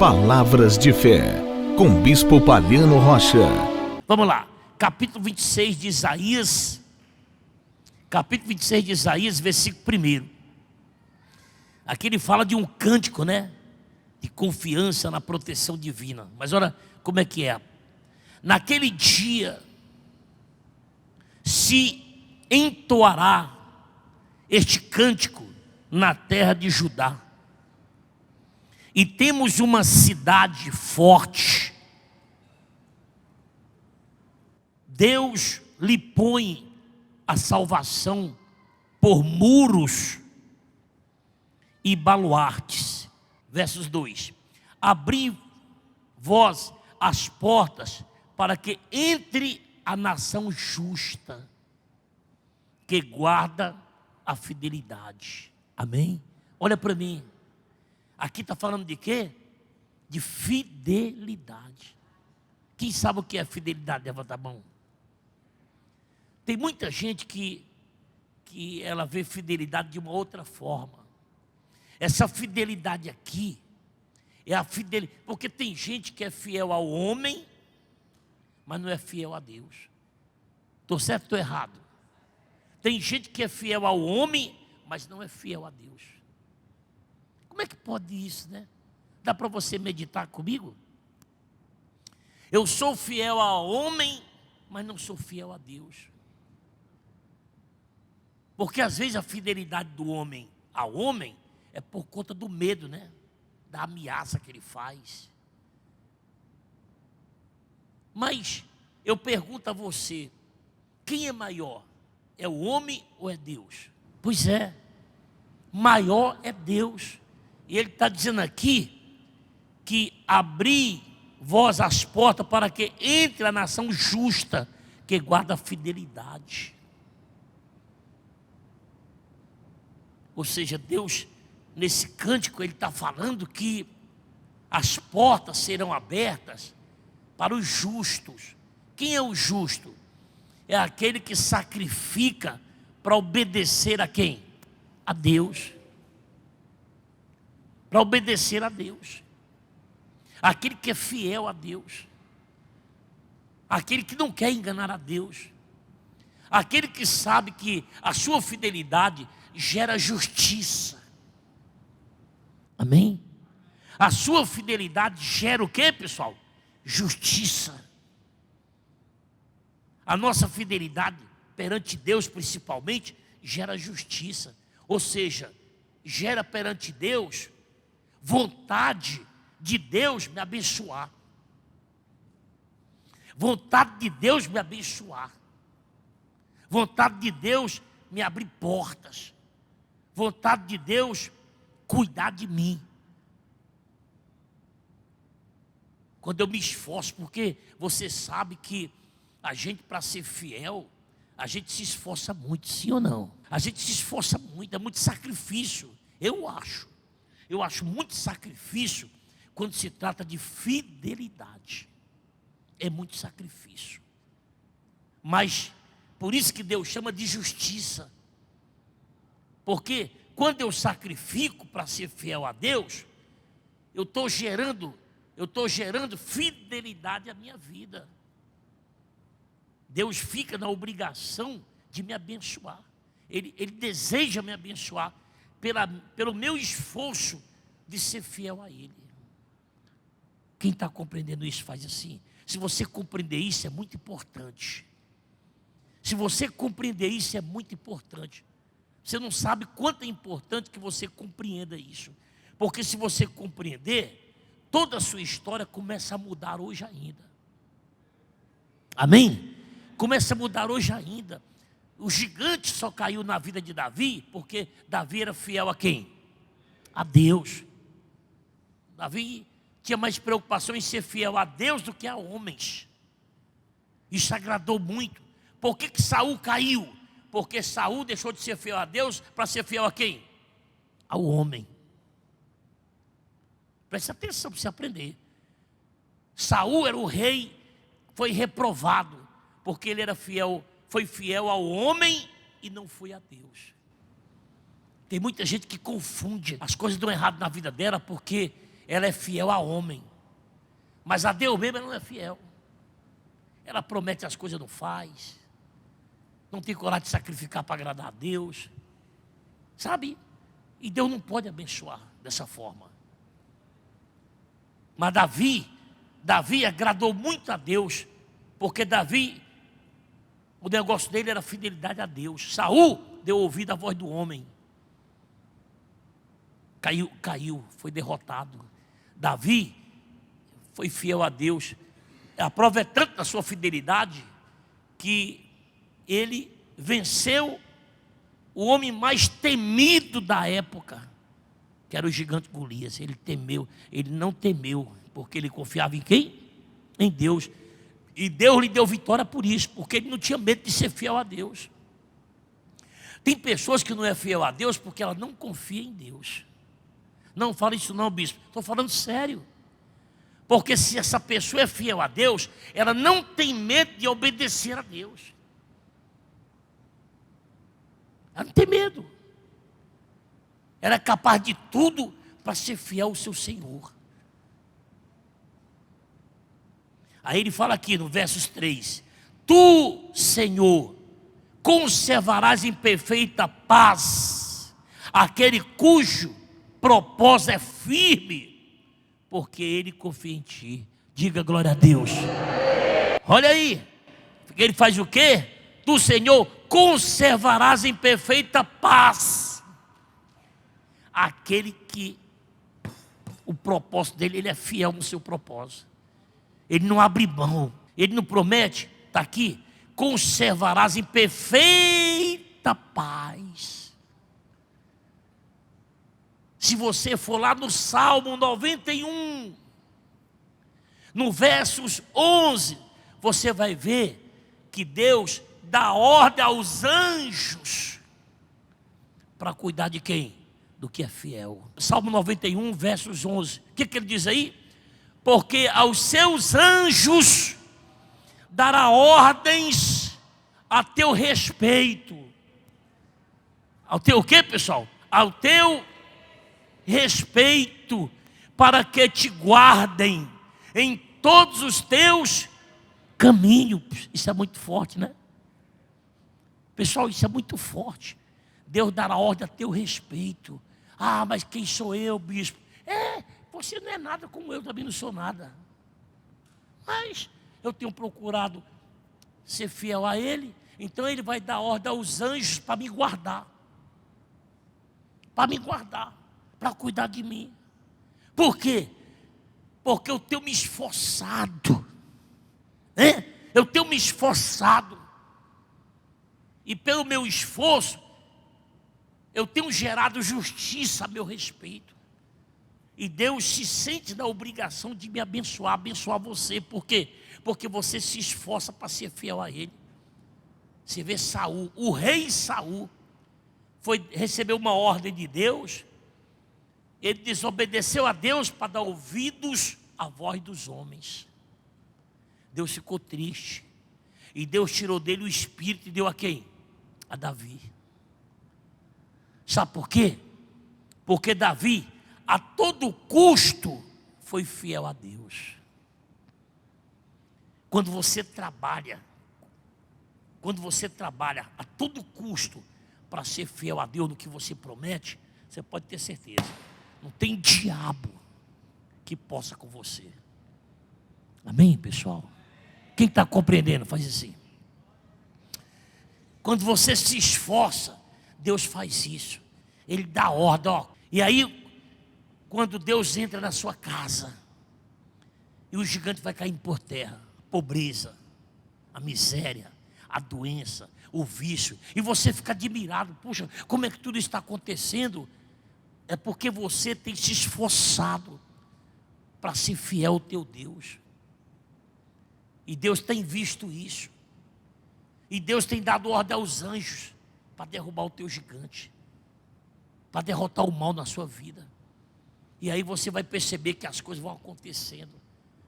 Palavras de fé, com Bispo Palhano Rocha. Vamos lá, capítulo 26 de Isaías. Capítulo 26 de Isaías, versículo 1. Aqui ele fala de um cântico, né? De confiança na proteção divina. Mas olha como é que é. Naquele dia se entoará este cântico na terra de Judá. E temos uma cidade forte. Deus lhe põe a salvação por muros e baluartes. Versos 2: abri vós as portas para que entre a nação justa, que guarda a fidelidade. Amém? Olha para mim. Aqui está falando de quê? De fidelidade. Quem sabe o que é fidelidade? Levanta a mão. Tem muita gente que ela vê fidelidade de uma outra forma. Essa fidelidade aqui é a fidelidade, porque tem gente que é fiel ao homem, mas não é fiel a Deus. Estou certo ou estou errado? Tem gente que é fiel ao homem, mas não é fiel a Deus. Como é que pode isso, né? Dá para você meditar comigo? Eu sou fiel ao homem, mas não sou fiel a Deus. Porque às vezes a fidelidade do homem ao homem é por conta do medo, né? Da ameaça que ele faz. Mas eu pergunto a você, quem é maior? É o homem ou é Deus? Pois é, maior é Deus. E ele está dizendo aqui que abri vós as portas para que entre a nação justa, que guarda a fidelidade. Ou seja, Deus, nesse cântico, ele está falando que as portas serão abertas para os justos. Quem é o justo? É aquele que sacrifica para obedecer a quem? A Deus. Para obedecer a Deus. Aquele que é fiel a Deus. Aquele que não quer enganar a Deus. Aquele que sabe que a sua fidelidade gera justiça. Amém? A sua fidelidade gera o quê, pessoal? Justiça. A nossa fidelidade perante Deus, principalmente, gera justiça. Ou seja, gera perante Deus vontade de Deus me abençoar. Vontade de Deus me abençoar. Vontade de Deus me abrir portas. Vontade de Deus cuidar de mim. Quando eu me esforço, porque você sabe que a gente, para ser fiel, a gente se esforça muito, sim ou não? A gente se esforça muito, é muito sacrifício, eu acho. Eu acho muito sacrifício quando se trata de fidelidade. É muito sacrifício. Mas, por isso que Deus chama de justiça. Porque quando eu sacrifico para ser fiel a Deus, eu estou gerando fidelidade à minha vida. Deus fica na obrigação de me abençoar. Ele deseja me abençoar pelo meu esforço de ser fiel a Ele. Quem está compreendendo isso faz assim. Se você compreender isso, é muito importante. Se você compreender isso, é muito importante. Você não sabe quanto é importante que você compreenda isso. Porque se você compreender, toda a sua história começa a mudar hoje ainda. Amém? Começa a mudar hoje ainda. O gigante só caiu na vida de Davi porque Davi era fiel a quem? A Deus. Davi tinha mais preocupação em ser fiel a Deus do que a homens. Isso agradou muito. Por que Saul caiu? Porque Saul deixou de ser fiel a Deus para ser fiel a quem? Ao homem. Preste atenção para você aprender. Saul era o rei, foi reprovado, porque ele era fiel, foi fiel ao homem e não foi a Deus. Tem muita gente que confunde, as coisas dão errado na vida dela porque ela é fiel a homem, mas a Deus mesmo ela não é fiel. Ela promete as coisas, não faz, não tem coragem de sacrificar para agradar a Deus, sabe? E Deus não pode abençoar dessa forma. Mas Davi agradou muito a Deus, porque Davi, o negócio dele era fidelidade a Deus. Saul deu ouvido à voz do homem, caiu, foi derrotado. Davi foi fiel a Deus. A prova é tanto da sua fidelidade que ele venceu o homem mais temido da época, que era o gigante Golias. Ele não temeu, porque ele confiava em quem? Em Deus. E Deus lhe deu vitória por isso, porque ele não tinha medo de ser fiel a Deus. Tem pessoas que não é fiel a Deus porque ela não confia em Deus. Não fala isso não, bispo, estou falando sério. Porque se essa pessoa é fiel a Deus, ela não tem medo de obedecer a Deus. Ela não tem medo. Ela é capaz de tudo para ser fiel ao seu Senhor. Aí ele fala aqui no versos 3: Tu, Senhor, conservarás em perfeita paz aquele cujo propósito é firme, porque ele confia em ti. Diga glória a Deus. Olha aí, ele faz o quê? Tu, Senhor, conservarás em perfeita paz aquele que o propósito dele, ele é fiel no seu propósito. Ele não abre mão, ele não promete, está aqui, conservarás em perfeita paz. Se você for lá no Salmo 91, no versos 11, você vai ver que Deus dá ordem aos anjos para cuidar de quem? Do que é fiel. Salmo 91, versos 11. O que ele diz aí? Porque aos seus anjos dará ordens a teu respeito. Ao teu o quê, pessoal? Ao teu respeito, para que te guardem em todos os teus caminhos. Isso é muito forte, né? Pessoal, isso é muito forte. Deus dará ordem a teu respeito. Ah, mas quem sou eu, bispo? Você não é nada como eu, também não sou nada. Mas eu tenho procurado ser fiel a Ele, então Ele vai dar ordem aos anjos para me guardar. Para me guardar, para cuidar de mim. Por quê? Porque eu tenho me esforçado. Eu tenho me esforçado. E pelo meu esforço, eu tenho gerado justiça a meu respeito. E Deus se sente na obrigação de me abençoar você. Por quê? Porque você se esforça para ser fiel a Ele. Você vê Saul, o rei Saul, recebeu uma ordem de Deus. Ele desobedeceu a Deus para dar ouvidos à voz dos homens. Deus ficou triste. E Deus tirou dele o espírito e deu a quem? A Davi. Sabe por quê? Porque Davi, a todo custo, foi fiel a Deus. Quando você trabalha a todo custo para ser fiel a Deus no que você promete, você pode ter certeza, não tem diabo que possa com você. Amém, pessoal? Quem está compreendendo, faz assim. Quando você se esforça, Deus faz isso. Ele dá ordem, ó. E aí, quando Deus entra na sua casa, e o gigante vai cair por terra, a pobreza, a miséria, a doença, o vício, e você fica admirado, puxa, como é que tudo está acontecendo? É porque você tem se esforçado para ser fiel ao teu Deus. E Deus tem visto isso. E Deus tem dado ordem aos anjos para derrubar o teu gigante, para derrotar o mal na sua vida. E aí você vai perceber que as coisas vão acontecendo.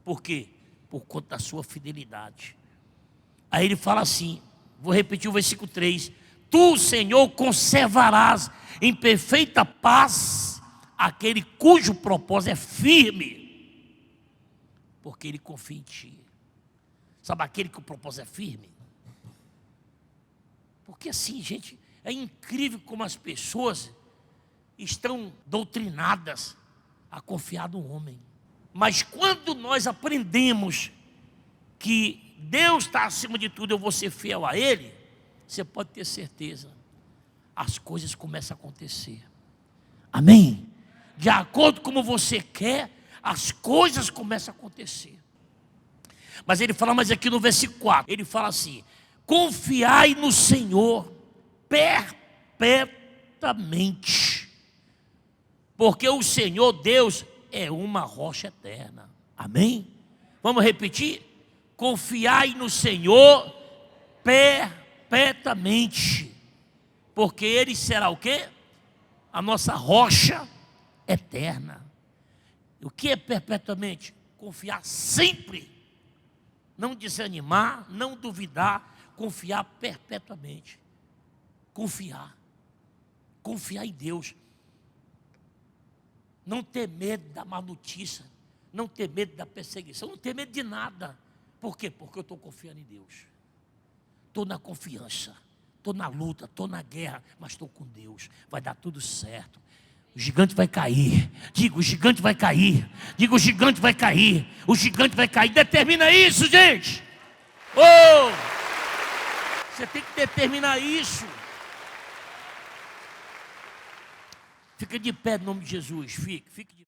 Por quê? Por conta da sua fidelidade. Aí ele fala assim, vou repetir o versículo 3: Tu, Senhor, conservarás em perfeita paz aquele cujo propósito é firme, porque ele confia em ti. Sabe aquele que o propósito é firme? Porque assim, gente, é incrível como as pessoas estão doutrinadas a confiar no homem. Mas quando nós aprendemos que Deus está acima de tudo, eu vou ser fiel a Ele, você pode ter certeza, as coisas começam a acontecer. Amém? De acordo com como você quer, as coisas começam a acontecer. Mas ele fala mais aqui no versículo 4, ele fala assim: confiai no Senhor perpetuamente, porque o Senhor Deus é uma rocha eterna. Amém? Vamos repetir? Confiai no Senhor perpetuamente, porque Ele será o quê? A nossa rocha eterna. O que é perpetuamente? Confiar sempre, não desanimar, não duvidar, confiar perpetuamente. Confiar em Deus. Não ter medo da má notícia, não ter medo da perseguição, não ter medo de nada. Por quê? Porque eu estou confiando em Deus. Estou na confiança, estou na luta, estou na guerra, mas estou com Deus. Vai dar tudo certo. O gigante vai cair. Diga, o gigante vai cair. Diga, o gigante vai cair. O gigante vai cair. Determina isso, gente. Oh! Você tem que determinar isso. Fica de pé no nome de Jesus. Fique de